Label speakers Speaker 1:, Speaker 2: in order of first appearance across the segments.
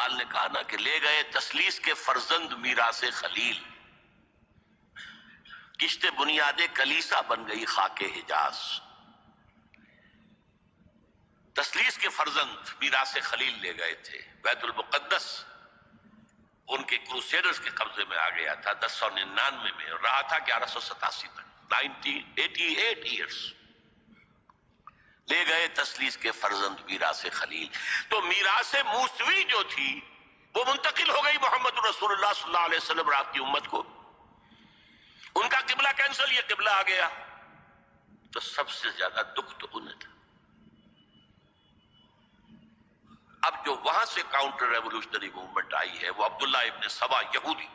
Speaker 1: اقبال نے کہا نا کہ لے گئے تسلیس کے فرزند میراث خلیل، کشت بنیاد کلیسا بن گئی خاک حجاز۔ تسلیس کے فرزند میراث خلیل لے گئے تھے، بیت المقدس ان کے کروسیڈرز کے قبضے میں آ گیا تھا 1099 میں، اور رہا تھا 1187 تک، 88 ایئرز۔ لے گئے تسلیس کے فرزند میراث خلیل۔ تو میراث موسوی جو تھی وہ منتقل ہو گئی محمد رسول اللہ صلی اللہ علیہ وسلم آپ کی امت کو، ان کا قبلہ کینسل، یہ قبلہ آ گیا۔ تو سب سے زیادہ دکھ تو انہیں تھا۔ اب جو وہاں سے کاؤنٹر ریولوشنری موومنٹ آئی ہے وہ عبداللہ ابن سبا یہودی۔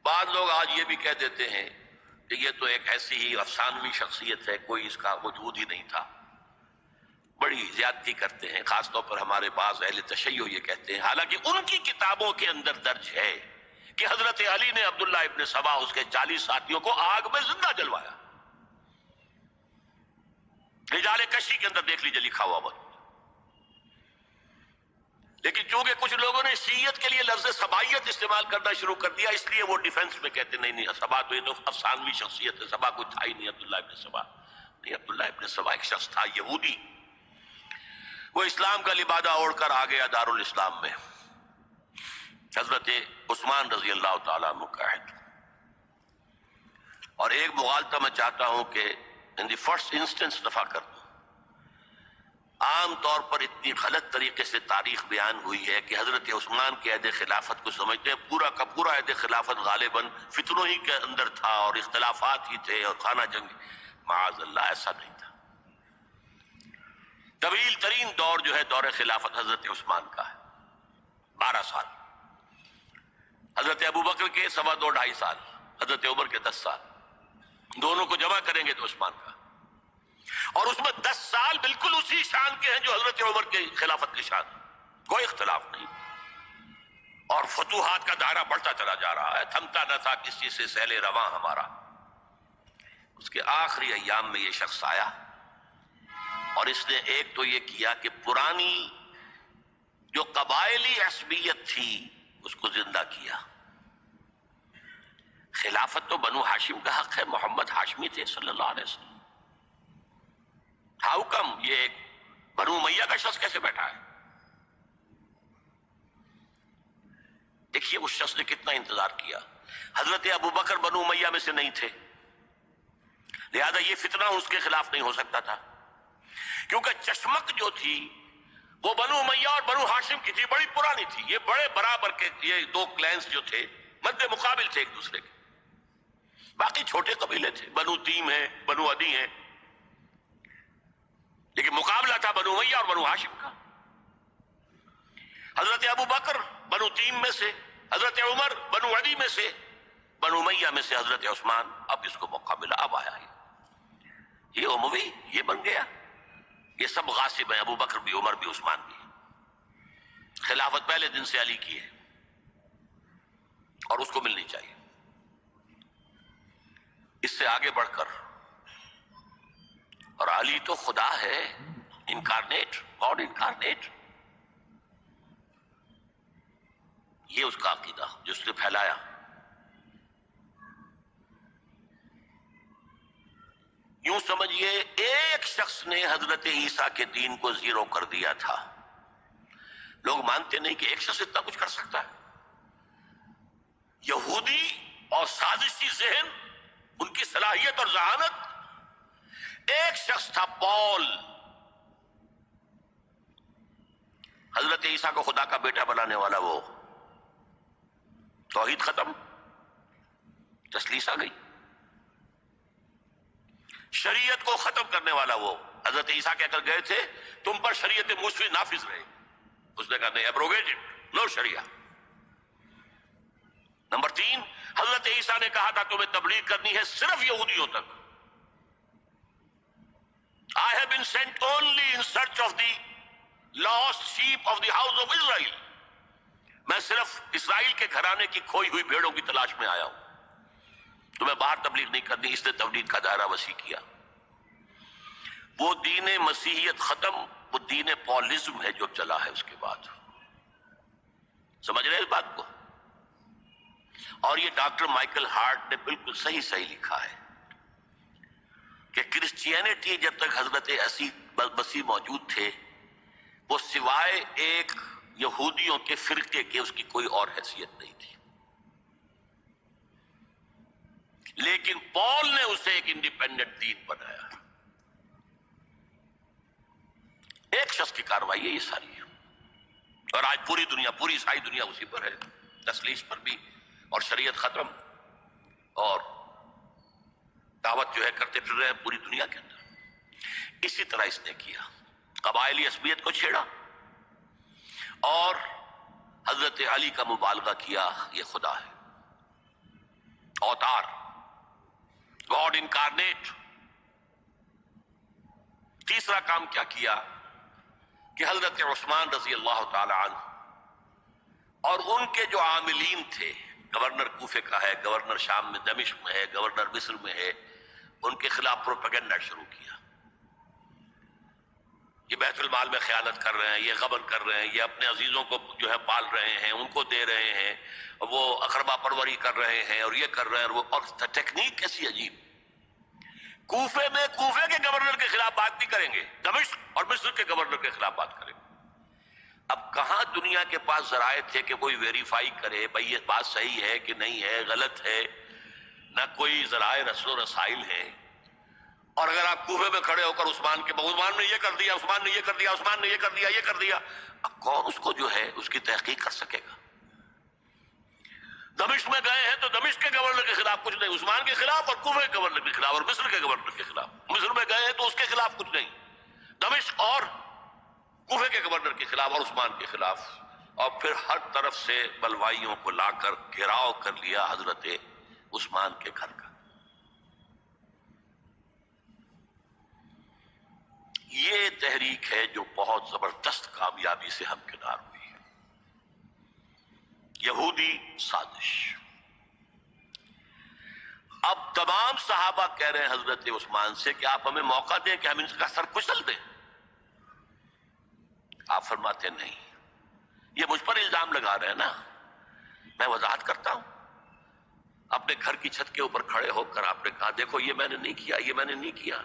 Speaker 1: بعض لوگ آج یہ بھی کہہ دیتے ہیں کہ یہ تو ایک ایسی ہی افسانوی شخصیت ہے، کوئی اس کا وجود ہی نہیں تھا۔ بڑی زیادتی کرتے ہیں، خاص طور پر ہمارے بعض اہل تشیع یہ کہتے ہیں، حالانکہ ان کی کتابوں کے اندر درج ہے کہ حضرت علی نے عبداللہ ابن سبا اس کے 40 ساتھیوں کو آگ میں زندہ جلوایا۔ رجال کشی کے اندر دیکھ لیجیے لکھا ہوا موجود۔ لیکن چونکہ کچھ لوگوں نے شیعت کے لیے لفظ سبائیت استعمال کرنا شروع کر دیا، اس لیے وہ ڈیفنس میں کہتے نہیں سبا تو یہ تو افسانوی شخصیت ہے، سبا کوئی تھا ہی نہیں عبداللہ ابن سبا۔ نہیں، عبداللہ ابن سبا ایک شخص تھا یہودی، وہ اسلام کا لبادہ اوڑھ کر آ گیا دارالاسلام میں، حضرت عثمان رضی اللہ تعالیٰ عنہ کا عہد۔ اور ایک مغالطہ میں چاہتا ہوں کہ ان دی فرسٹ انسٹنس دفاع کر دوں۔ عام طور پر اتنی غلط طریقے سے تاریخ بیان ہوئی ہے کہ حضرت عثمان کے عہد خلافت کو سمجھتے ہیں پورا کا پورا عہد خلافت غالباً فتنوں ہی کے اندر تھا اور اختلافات ہی تھے اور خانہ جنگ۔ معاذ اللہ، ایسا نہیں تھا۔ طویل ترین دور جو ہے دور خلافت حضرت عثمان کا ہے، 12 سال۔ حضرت ابوبکر کے 2.5 سال، حضرت عمر کے 10 سال، دونوں کو جمع کریں گے تو عثمان کا، اور اس میں 10 سال بالکل اسی شان کے ہیں جو حضرت عمر کے خلافت کے شان، کوئی اختلاف نہیں۔ اور فتوحات کا دائرہ بڑھتا چلا جا رہا ہے، تھمتا نہ تھا کسی سے سیل رواں ہمارا۔ اس کے آخری ایام میں یہ شخص آیا اور اس نے ایک تو یہ کیا کہ پرانی جو قبائلی عصبیت تھی اس کو زندہ کیا۔ خلافت تو بنو ہاشم کا حق ہے، محمد ہاشمی تھے صلی اللہ علیہ وسلم۔ ہاؤ کم یہ ایک بنو امیہ کا شخص کیسے بیٹھا ہے؟ دیکھیے اس شخص نے کتنا انتظار کیا۔ حضرت ابوبکر بنو امیہ میں سے نہیں تھے، لہذا یہ فتنہ اس کے خلاف نہیں ہو سکتا تھا، کیونکہ چشمک جو تھی وہ بنو امیہ اور بنو ہاشم کی تھی، بڑی پرانی تھی۔ یہ بڑے برابر کے یہ دو کلینز جو تھے مد مقابل تھے ایک دوسرے کے، باقی چھوٹے قبیلے تھے، بنو تیم ہیں، بنو عدی ہیں، لیکن مقابلہ تھا بنو امیہ اور بنو ہاشم کا۔ حضرت ابوبکر بنو تیم میں سے، حضرت عمر بنو عدی میں سے، بنو امیہ میں سے حضرت عثمان۔ اب اس کو موقع ملا، اب آیا یہ اموی، یہ بن گیا۔ یہ سب غاصب ہیں، ابوبکر بھی، عمر بھی، عثمان بھی۔ خلافت پہلے دن سے علی کی ہے اور اس کو ملنی چاہیے۔ اس سے آگے بڑھ کر، اور علی تو خدا ہے، انکارنیٹ، گاڈ انکارنیٹ، یہ اس کا عقیدہ جو اس نے پھیلایا۔ یوں سمجھیے ایک شخص نے حضرت عیسیٰ کے دین کو زیرو کر دیا تھا۔ لوگ مانتے نہیں کہ ایک شخص اتنا کچھ کر سکتا ہے۔ یہودی اور سازشی ذہن، ان کی صلاحیت اور ذہانت۔ ایک شخص تھا پال، حضرت عیسیٰ کو خدا کا بیٹا بنانے والا، وہ توحید ختم، تسلیس آ گئی۔ شریعت کو ختم کرنے والا وہ حضرت عیسیٰ کہہ کر گئے تھے تم پر شریعت موسوی نافذ رہے، اس نے کہا نہیں، ایبروگیٹڈ، نو شریعہ۔ نمبر 3، حضرت عیسیٰ نے کہا تھا تمہیں تبلیغ کرنی ہے صرف یہودیوں تک۔ I have been sent only in search of the lost sheep of the house of Israel۔ میں صرف اسرائیل کے گھرانے کی کھوئی ہوئی بھیڑوں کی تلاش میں آیا ہوں، تمہیں باہر تبلیغ نہیں کرنی۔ اس نے تبلیغ کا دائرہ وسیع کیا۔ وہ دین مسیحیت ختم، وہ دین پالزم ہے جو چلا ہے اس کے بعد۔ سمجھ رہے اس بات کو؟ اور یہ ڈاکٹر مائیکل ہارٹ نے بالکل صحیح لکھا ہے کہ کرسچینٹی جب تک حضرت مسیح موجود تھے وہ سوائے ایک یہودیوں کے فرقے کے اس کی کوئی اور حیثیت نہیں تھی، لیکن پال نے اسے ایک انڈیپینڈنٹ دین بنایا۔ ایک شخص کی کاروائی ہے یہ ساری، اور آج پوری دنیا، پوری عیسائی دنیا اسی پر ہے، تسلیس پر بھی، اور شریعت ختم، اور دعوت جو ہے کرتے پھر رہے ہیں پوری دنیا کے اندر۔ اسی طرح اس نے کیا، قبائلی عصبیت کو چھیڑا اور حضرت علی کا مبالغہ کیا یہ خدا ہے، اوتار، گاڈ انکارنیٹ۔ تیسرا کام کیا کیا کہ حضرت عثمان رضی اللہ تعالی عنہ اور ان کے جو عاملین تھے، گورنر کوفے کا ہے، گورنر شام میں دمشق میں ہے، گورنر مصر میں ہے، ان کے خلاف پروپیگنڈا شروع کیا۔ یہ بیت المال میں خیانت کر رہے ہیں، یہ غبن کر رہے ہیں، یہ اپنے عزیزوں کو جو ہے پال رہے ہیں، ان کو دے رہے ہیں، وہ اقربا پروری کر رہے ہیں، اور یہ کر رہے ہیں، اور ٹیکنیک کیسی عجیب۔ کوفے میں کوفے کے گورنر کے خلاف بات نہیں کریں گے، دمشق اور مصر کے گورنر کے خلاف بات کریں گے۔ اب کہاں دنیا کے پاس ذرائع تھے کہ کوئی ویریفائی کرے بھئی یہ بات صحیح ہے کہ نہیں ہے، غلط ہے، نہ کوئی ذرائع رسل و رسائل ہیں۔ اور اگر آپ کوفے میں کھڑے ہو کر عثمان نے یہ کر دیا، عثمان نے یہ کر دیا، عثمان نے یہ کر دیا، یہ کر دیا، اب کون اس کو جو ہے اس کی تحقیق کر سکے گا؟ دمشق میں گئے ہیں تو دمشق کے گورنر کے خلاف کچھ نہیں، عثمان کے خلاف، اور کوفے کے گورنر کے خلاف، اور مصر کے گورنر کے خلاف۔ مصر میں گئے ہیں تو اس کے خلاف کچھ نہیں، دمشق اور کوفے کے گورنر کے خلاف اور عثمان کے خلاف، اور پھر ہر طرف سے بلوائیوں کو لا کر گھیراؤ کر لیا حضرت عثمان کے گھر کا۔ یہ تحریک ہے جو بہت زبردست کامیابی سے ہمکنار ہوئی۔ یہودی سازش۔ اب تمام صحابہ کہہ رہے ہیں حضرت عثمان سے کہ آپ ہمیں موقع دیں کہ ہم ان کا سر کچل دیں۔ آپ فرماتے نہیں، یہ مجھ پر الزام لگا رہے ہیں نا، میں وضاحت کرتا ہوں۔ اپنے گھر کی چھت کے اوپر کھڑے ہو کر آپ نے کہا دیکھو یہ میں نے نہیں کیا، یہ میں نے نہیں کیا،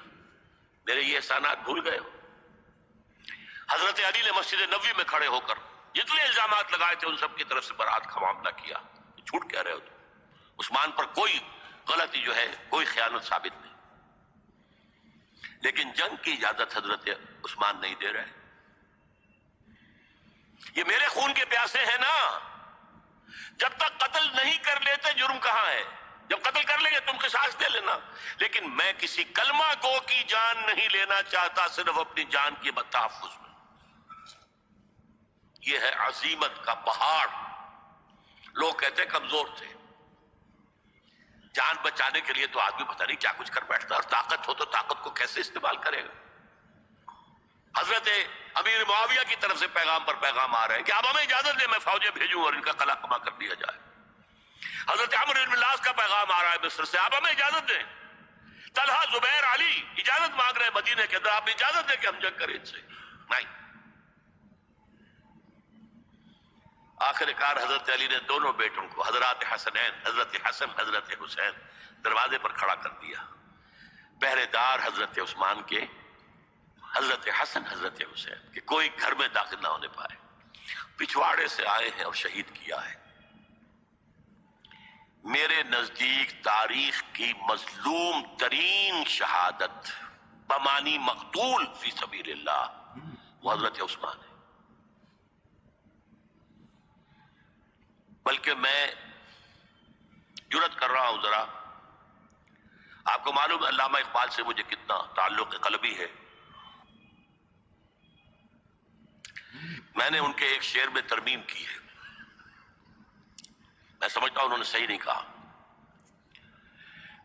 Speaker 1: میرے یہ احسانات بھول گئے ہو۔ حضرت علی نے مسجد نبوی میں کھڑے ہو کر جتنے الزامات لگائے تھے ان سب کی طرف سے برات کا معاملہ کیا، جھوٹ کہہ رہے ہو تم، عثمان پر کوئی غلطی جو ہے، کوئی خیانت ثابت نہیں۔ لیکن جنگ کی اجازت حضرت عثمان نہیں دے رہے۔ یہ میرے خون کے پیاسے ہیں نا، جب تک قتل نہیں کر لیتے جرم کہاں ہے؟ جب قتل کر لیں گے تم قصاص دے لینا، لیکن میں کسی کلمہ گو کی جان نہیں لینا چاہتا، صرف اپنی جان کے تحفظ میں۔ یہ ہے عزیمت کا پہاڑ۔ لوگ کہتے ہیں کمزور تھے، جان بچانے کے لیے تو آدمی پتہ نہیں کیا کچھ کر بیٹھتا، اور طاقت ہو تو طاقت کو کیسے استعمال کرے گا۔ حضرت امیر معاویہ کی طرف سے پیغام پر پیغام آ رہے ہیں کہ آپ ہمیں اجازت دیں میں فوجیں بھیجوں اور ان کا قلع کما کر دیا جائے۔ حضرت عمرو بن العاص کا پیغام آ رہا ہے مصر سے، آپ ہمیں اجازت دیں۔ طلحہ، زبیر، علی اجازت مانگ رہے ہیں مدینے کے اندر، آپ اجازت دیں کہ ہم جنگ کریں ان سے۔ نہیں۔ آخر کار حضرت علی نے دونوں بیٹوں کو، حضرات حسنین، حضرت حسن، حضرت حسین، دروازے پر کھڑا کر دیا۔ پہرے دار حضرت عثمان کے، حضرت حسن، حضرت حسین، کہ کوئی گھر میں داخل نہ ہونے پائے۔ پچھواڑے سے آئے ہیں اور شہید کیا ہے۔ میرے نزدیک تاریخ کی مظلوم ترین شہادت بمانی مقتول فی سبیل اللہ وہ حضرت عثمان ہے۔ بلکہ میں جرات کر رہا ہوں ذرا، آپ کو معلوم ہے علامہ اقبال سے مجھے کتنا تعلق قلبی ہے۔ میں نے ان کے ایک شعر میں ترمیم کی ہے، میں سمجھتا ہوں انہوں نے صحیح نہیں کہا۔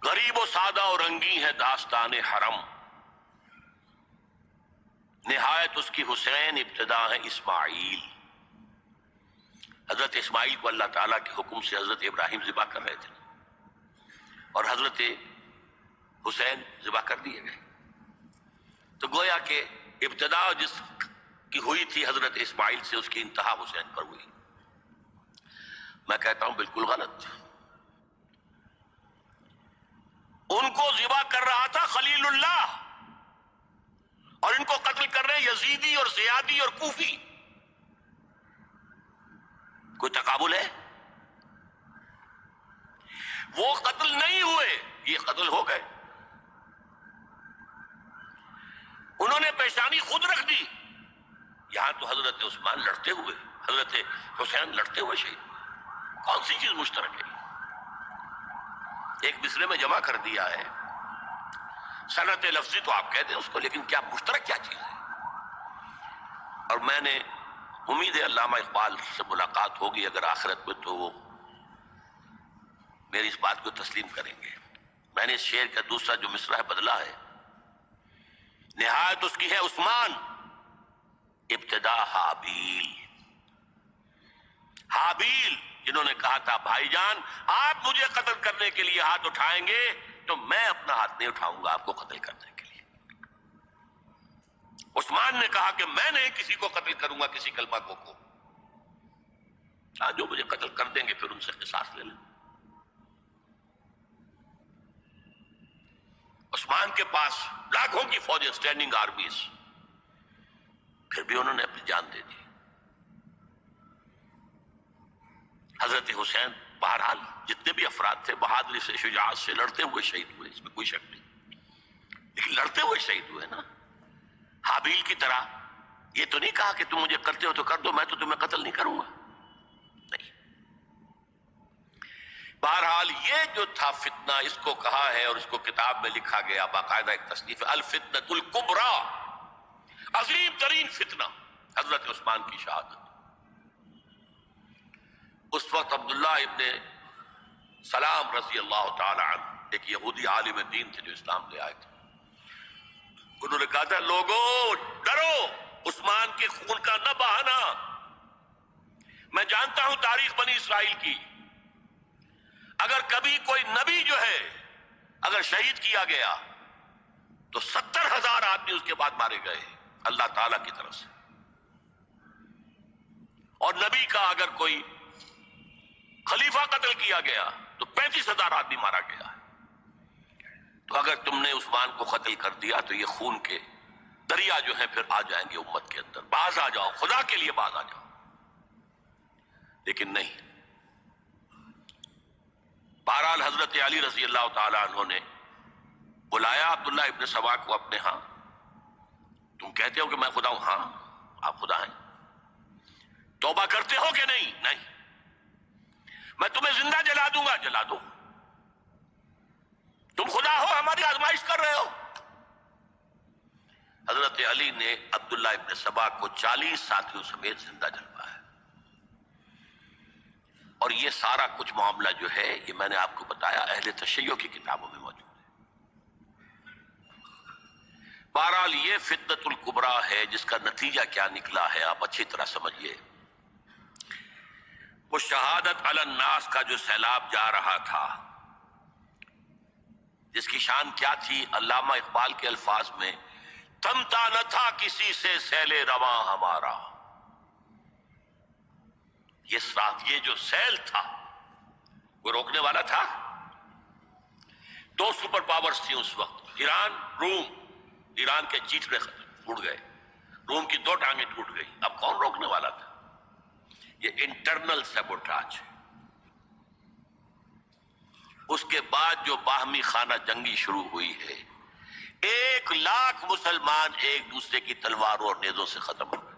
Speaker 1: غریب و سادہ اور رنگی ہے داستان حرم، نہایت اس کی حسین ابتدا ہے اسماعیل۔ حضرت اسماعیل کو اللہ تعالیٰ کے حکم سے حضرت ابراہیم ذبح کر رہے تھے، اور حضرت حسین ذبح کر دیے گئے۔ تو گویا کہ ابتدا جس کی ہوئی تھی حضرت اسماعیل سے، اس کی انتہا حسین پر ہوئی۔ میں کہتا ہوں بالکل غلط. ان کو ذبح کر رہا تھا خلیل اللہ، اور ان کو قتل کر رہے یزیدی اور زیادی اور کوفی. کوئی تقابل ہے؟ وہ قتل نہیں ہوئے، یہ قتل ہو گئے. انہوں نے پیشانی خود رکھ دی. یہاں تو حضرت عثمان لڑتے ہوئے، حضرت حسین لڑتے ہوئے شہید ہوئے. کون سی چیز مشترک ہے؟ ایک دوسرے میں جمع کر دیا ہے. صنعت لفظی تو آپ کہہ دیں اس کو، لیکن کیا مشترک کیا چیز ہے؟ اور میں نے امید ہے علامہ اقبال سے ملاقات ہوگی اگر آخرت میں، تو وہ میری اس بات کو تسلیم کریں گے. میں نے اس شعر کا دوسرا جو مصرع بدلا ہے، نہایت اس کی ہے عثمان، ابتدا حابیل. حابیل جنہوں نے کہا تھا بھائی جان آپ مجھے قتل کرنے کے لیے ہاتھ اٹھائیں گے تو میں اپنا ہاتھ نہیں اٹھاؤں گا آپ کو قتل کرنے کے لیے. عثمان نے کہا کہ میں نہیں کسی کو قتل کروں گا، کسی کلمہ کو. جو مجھے قتل کر دیں گے پھر ان سے قصاص لے لیں. عثمان کے پاس لاکھوں کی فوجیں، اسٹینڈنگ آرمیز، پھر بھی انہوں نے اپنی جان دے دی. حضرت حسین بہرحال جتنے بھی افراد تھے بہادری سے، شجاعت سے لڑتے ہوئے شہید ہوئے، اس میں کوئی شک نہیں، لیکن لڑتے ہوئے شہید ہوئے نا. حابیل کی طرح یہ تو نہیں کہا کہ تم مجھے کرتے ہو تو کر دو، میں تو تمہیں قتل نہیں کروں گا. نہیں. بہرحال یہ جو تھا فتنہ، اس کو کہا ہے اور اس کو کتاب میں لکھا گیا، باقاعدہ ایک تصنیف ہے، الفتنۃ الکبریٰ، عظیم ترین فتنہ، حضرت عثمان کی شہادت. اس وقت عبداللہ ابن سلام رضی اللہ تعالی عنہ ایک یہودی عالم دین تھے جو اسلام لے آئے تھے. انہوں نے کہا تھا لوگوں ڈرو، عثمان کے خون کا نہ بہانا. میں جانتا ہوں تاریخ بنی اسرائیل کی، اگر کبھی کوئی نبی جو ہے اگر شہید کیا گیا تو 70,000 آدمی اس کے بعد مارے گئے اللہ تعالی کی طرف سے، اور نبی کا اگر کوئی خلیفہ قتل کیا گیا تو 35,000 آدمی مارا گیا. تو اگر تم نے عثمان کو قتل کر دیا تو یہ خون کے دریا جو ہیں پھر آ جائیں گے امت کے اندر. باز آ جاؤ، خدا کے لیے باز آ جاؤ. لیکن نہیں. بہرحال حضرت علی رضی اللہ تعالی عنہ نے بلایا عبداللہ ابن سبا کو اپنے ہاں. تم کہتے ہو کہ میں خدا ہوں؟ ہاں آپ خدا ہیں. توبہ کرتے ہو کہ نہیں؟ نہیں. میں تمہیں زندہ جلا دوں گا. جلا دو. تم خدا ہو، ہماری آزمائش کر رہے ہو. حضرت علی نے عبداللہ ابن سبا کو 40 ساتھیوں سمیت زندہ جلوایا. اور یہ سارا کچھ معاملہ جو ہے یہ میں نے آپ کو بتایا اہل تشیع کی کتابوں میں موجود ہے. بہرحال یہ فتنۃ الکبریٰ ہے جس کا نتیجہ کیا نکلا ہے آپ اچھی طرح سمجھیے. وہ شہادت علی الناس کا جو سیلاب جا رہا تھا، جس کی شان کیا تھی؟ علامہ اقبال کے الفاظ میں تھمتا نہ تھا کسی سے سیل رواں ہمارا. یہ جو سیل تھا وہ روکنے والا تھا. 2 سپر پاورز تھی اس وقت، ایران، روم. ایران کے چیٹڑے ٹوٹ گئے، روم کی 2 ٹانگیں ٹوٹ گئی. اب کون روکنے والا تھا؟ یہ انٹرنل سیبوٹاج. اس کے بعد جو باہمی خانہ جنگی شروع ہوئی ہے، 1 لاکھ مسلمان ایک دوسرے کی تلواروں اور نیزوں سے ختم ہو گئے.